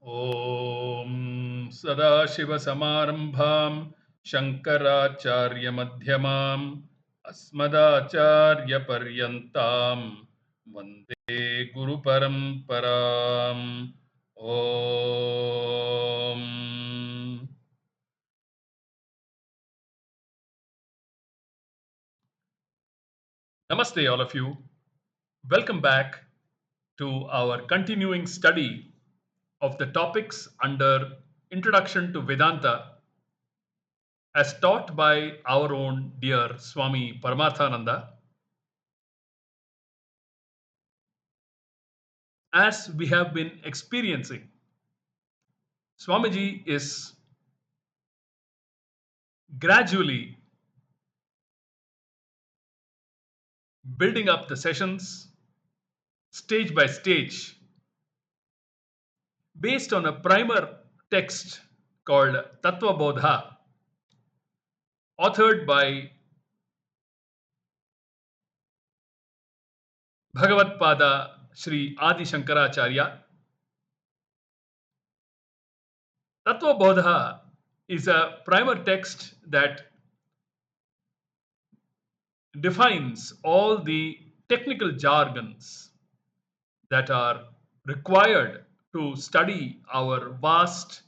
ॐ सदाशिवसमारम्भां शङ्कराचार्यमध्यमाम् अस्मदाचार्यपर्यन्तां वन्दे गुरुपरम्पराम् ॐ Namaste, all of you. Welcome back to our continuing study of the topics under Introduction to Vedanta as taught by our own dear Swami Paramarthananda. As we have been experiencing, Swamiji is gradually building up the sessions stage by stage based on a primer text called Tattvabodha, authored by Bhagavatpada Sri Adi Shankaracharya. Tattvabodha is a primer text that defines all the technical jargons that are required to study our vast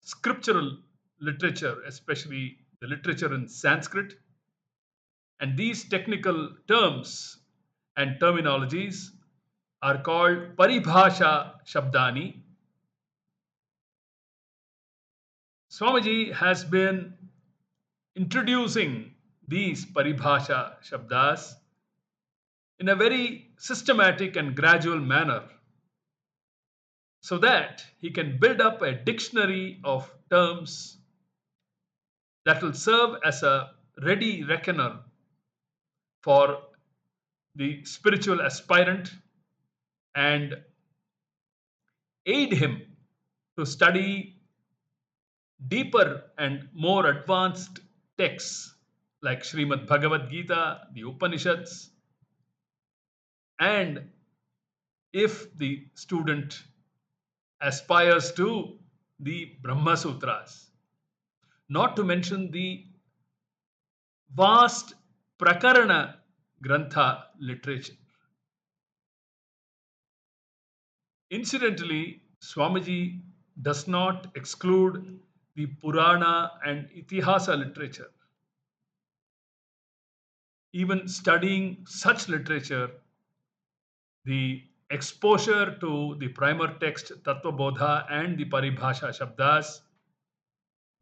scriptural literature, especially the literature in Sanskrit. And these technical terms and terminologies are called Paribhasha Shabdani. Swamiji has been introducing these Paribhasha Shabdas in a very systematic and gradual manner so that he can build up a dictionary of terms that will serve as a ready reckoner for the spiritual aspirant and aid him to study deeper and more advanced texts like Srimad Bhagavad Gita, the Upanishads, and if the student aspires to the Brahma Sutras, not to mention the vast Prakarana Grantha literature. Incidentally, Swamiji does not exclude the Purana and Itihasa literature. Even studying such literature, the exposure to the primer text Tattvabodha and the Paribhasha Shabdas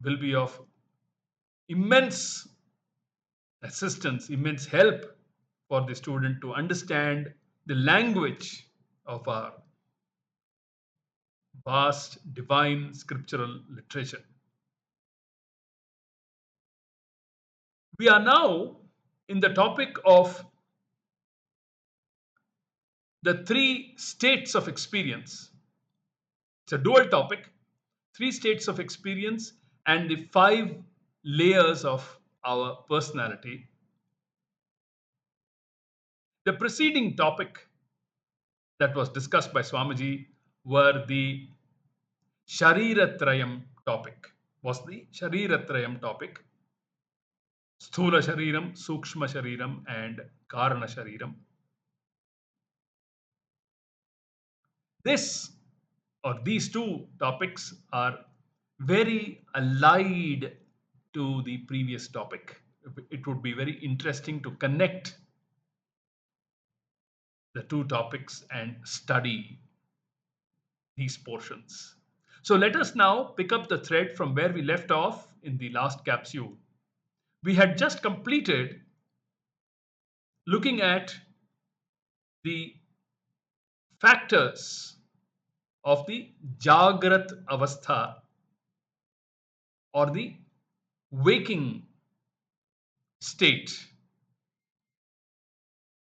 will be of immense assistance, immense help for the student to understand the language of our vast divine scriptural literature. We are now in the topic of the three states of experience. It's a dual topic, three states of experience and the five layers of our personality. The preceding topic that was discussed by Swamiji were the Shariratrayam topic. Was the Shariratrayam topic. Sthula Shariram, Sukshma Shariram, and Karana Shariram. This or these two topics are very allied to the previous topic. It would be very interesting to connect the two topics and study these portions. So let us now pick up the thread from where we left off in the last capsule. We had just completed looking at the factors of the Jagrat Avastha or the waking state.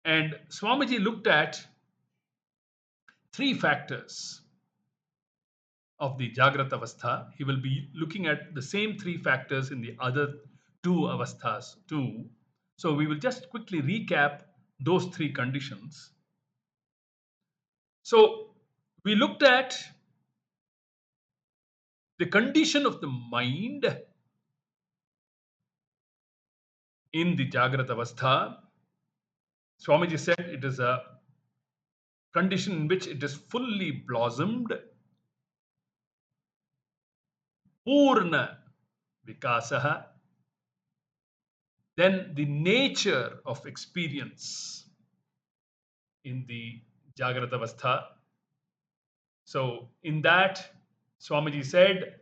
And Swamiji looked at three factors of the Jagrat Avastha. He will be looking at the same three factors in the other two avasthas too. So we will just quickly recap those three conditions. So we looked at The condition of the mind in the Jagrata Avastha, Swamiji said it is a condition in which it is fully blossomed, Purna Vikasaha. Then the nature of experience in the Jagrata Avastha. So, in that, Swamiji said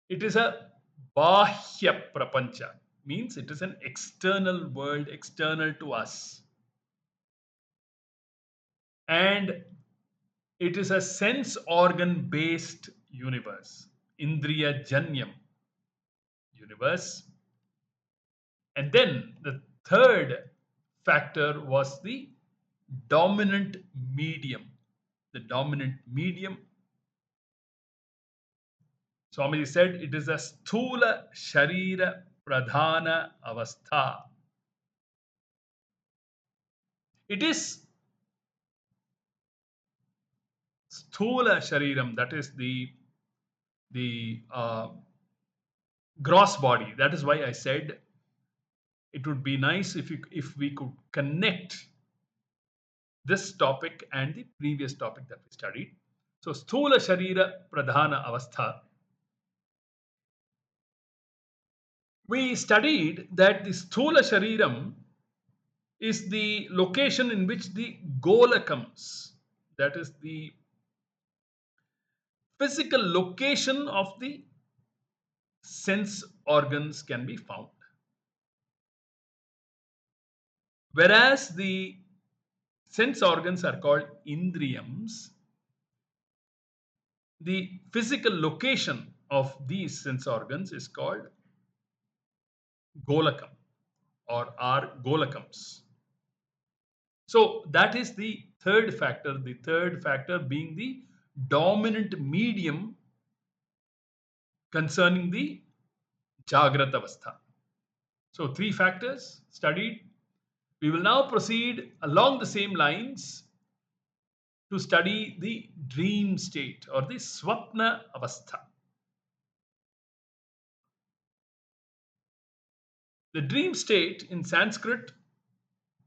it is a Bahya Prapancha, means it is an external world, external to us. And it is a sense organ based universe, Indriya Janyam universe. And then the third factor was the dominant medium. The dominant medium, Swamiji said, it is a Sthula Sharira Pradhana Avastha. It is Sthula Shariram, that is the gross body. That is why I said it would be nice if we could connect this topic and the previous topic that we studied. So, Sthula Sharira Pradhana Avastha. We studied that the Sthula Shariram is the location in which the Golakams, that is the physical location of the sense organs, can be found. Whereas the sense organs are called Indriyams, the physical location of these sense organs is called Golakam or are Golakams. So that is the third factor. The third factor being the dominant medium concerning the Jagrata Avastha. So three factors studied. We will now proceed along the same lines to study the dream state or the Swapna Avastha. The dream state in Sanskrit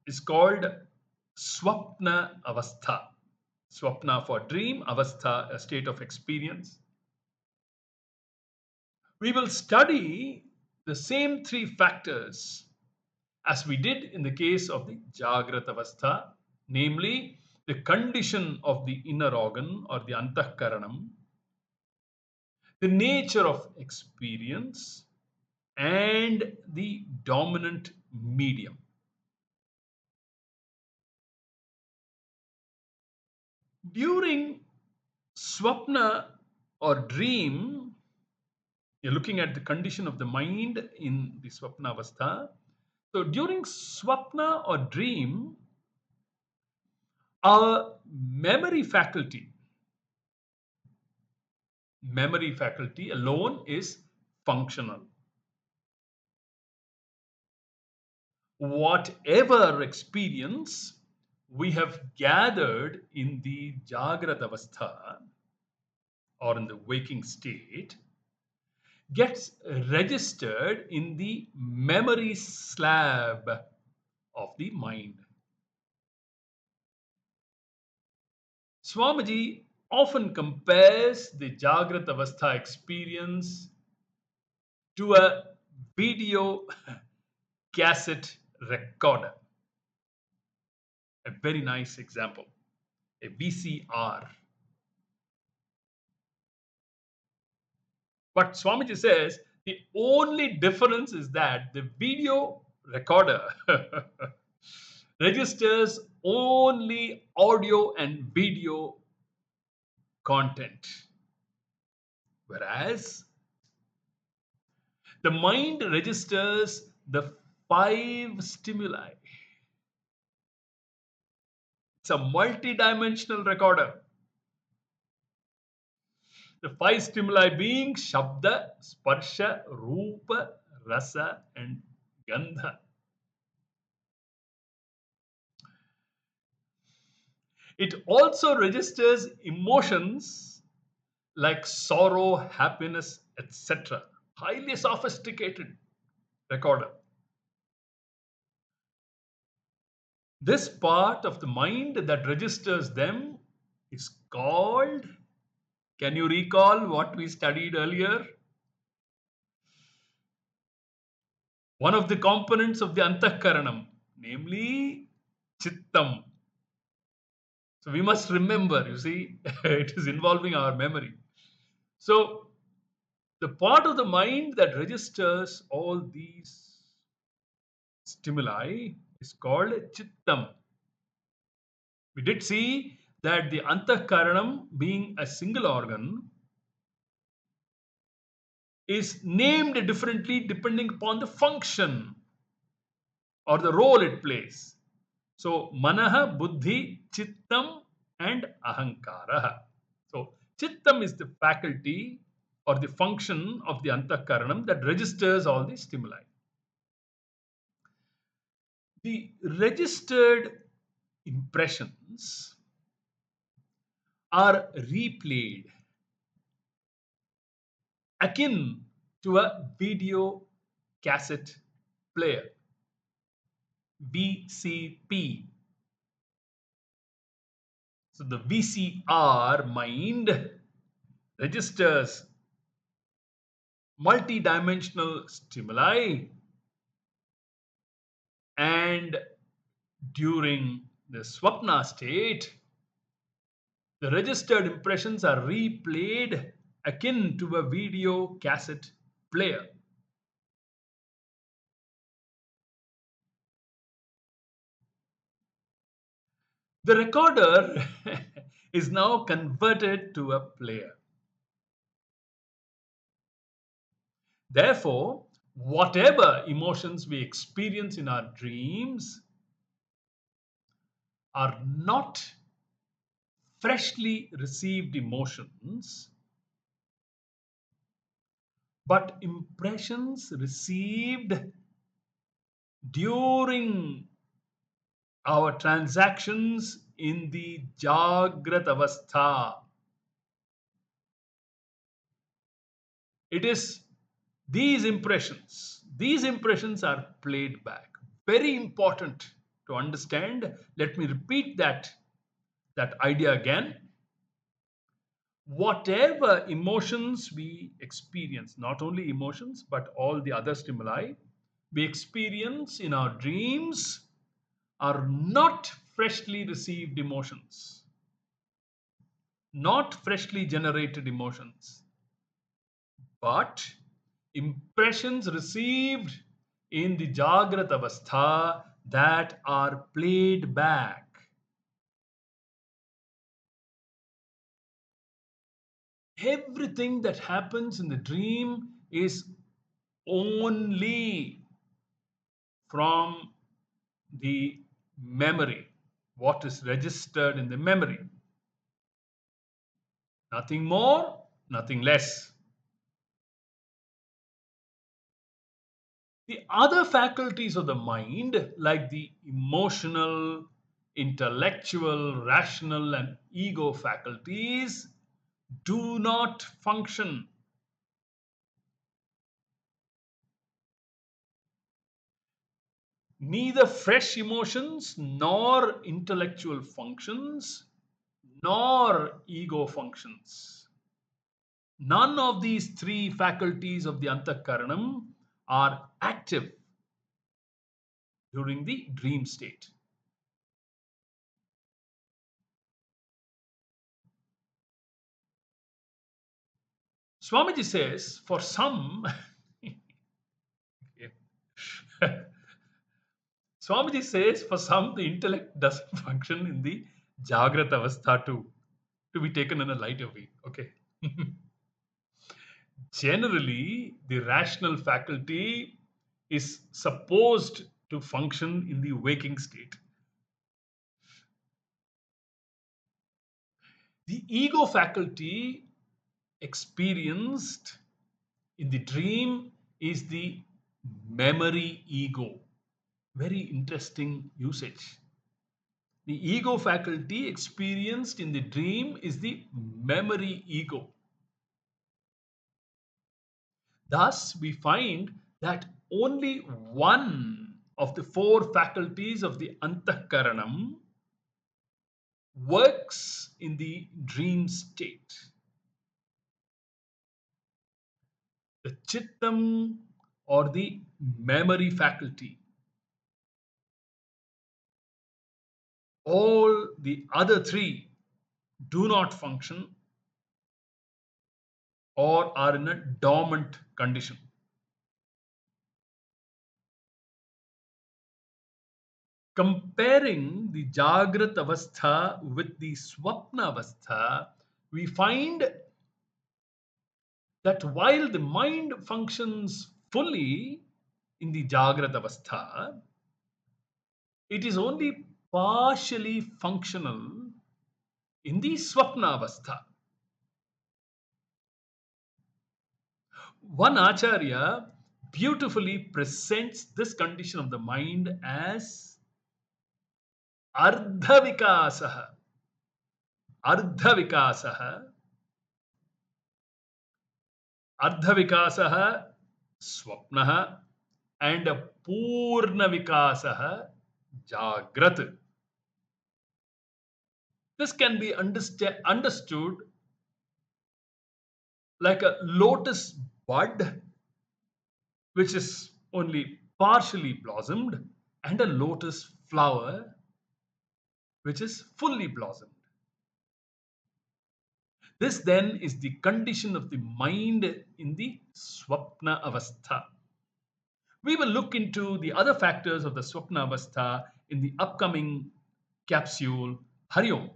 is called Swapna Avastha. Swapna for dream, Avastha, a state of experience. We will study the same three factors as we did in the case of the Jagrata Avastha, namely the condition of the inner organ or the Antahkaranam, the nature of experience, and the dominant medium. During Swapna or dream, you're looking at the condition of the mind in the Swapna Avastha. So during Swapna or dream, our memory faculty alone is functional. Whatever experience we have gathered in the Jagrata Avastha or in the waking state gets registered in the memory slab of the mind. Swamiji often compares the Jagrata Avastha experience to a video cassette recorder. A very nice example, a VCR. But Swamiji says the only difference is that the video recorder registers only audio and video content, whereas the mind registers the five stimuli. It's a multi-dimensional recorder. The five stimuli being Shabda, Sparsha, Rupa, Rasa, and Gandha. It also registers emotions like sorrow, happiness, etc. Highly sophisticated recorder. This part of the mind that registers them is called, can you recall what we studied earlier? One of the components of the antakaranam, namely chittam. So we must remember, you see, it is involving our memory. So the part of the mind that registers all these stimuli is called chittam. We did see that the antakaranam, being a single organ, is named differently depending upon the function or the role it plays. So, manaha, buddhi, chittam, and ahankara. So, chittam is the faculty or the function of the antakaranam that registers all the stimuli. The registered impressions are replayed akin to a video cassette player, VCP. So the VCR mind registers multidimensional stimuli, and during the swapna state, the registered impressions are replayed akin to a video cassette player. The recorder is now converted to a player. Therefore, whatever emotions we experience in our dreams are not freshly received emotions, but impressions received during our transactions in the Jagrat Avastha. It is these impressions are played back. Very important to understand. Let me repeat that idea again. Whatever emotions we experience, not only emotions, but all the other stimuli we experience in our dreams are not freshly received emotions, not freshly generated emotions, but impressions received in the Jagrat Avastha that are played back. Everything that happens in the dream is only from the memory, what is registered in the memory. Nothing more, nothing less. The other faculties of the mind, like the emotional, intellectual, rational, and ego faculties, do not function. Neither fresh emotions, nor intellectual functions, nor ego functions. None of these three faculties of the antakaranam are active during the dream state. Swamiji says, for some, Swamiji says, for some, the intellect doesn't function in the Jagrat Avastha too, to be taken in a lighter way. Okay. Generally, the rational faculty is supposed to function in the waking state. The ego faculty experienced in the dream is the memory ego. Very interesting usage. The ego faculty experienced in the dream is the memory ego. Thus, we find that only one of the four faculties of the antahkaranam works in the dream state. The chittam, or the memory faculty. All the other three do not function or are in a dormant condition. Comparing the Jagrat Avastha with the Swapna Avastha, we find that while the mind functions fully in the Jagrat Avastha, it is only partially functional in the Swapna Avastha. One Acharya beautifully presents this condition of the mind as Ardhavikasaha. Ardhavikasaha. Ardhavikasaha, Swapnaha, and Purnavikasaha, Jagrat. This can be understood like a lotus bud, which is only partially blossomed, and a lotus flower, which is fully blossomed. This then is the condition of the mind in the Swapna Avastha. We will look into the other factors of the Swapna Avastha in the upcoming capsule. Hari Om.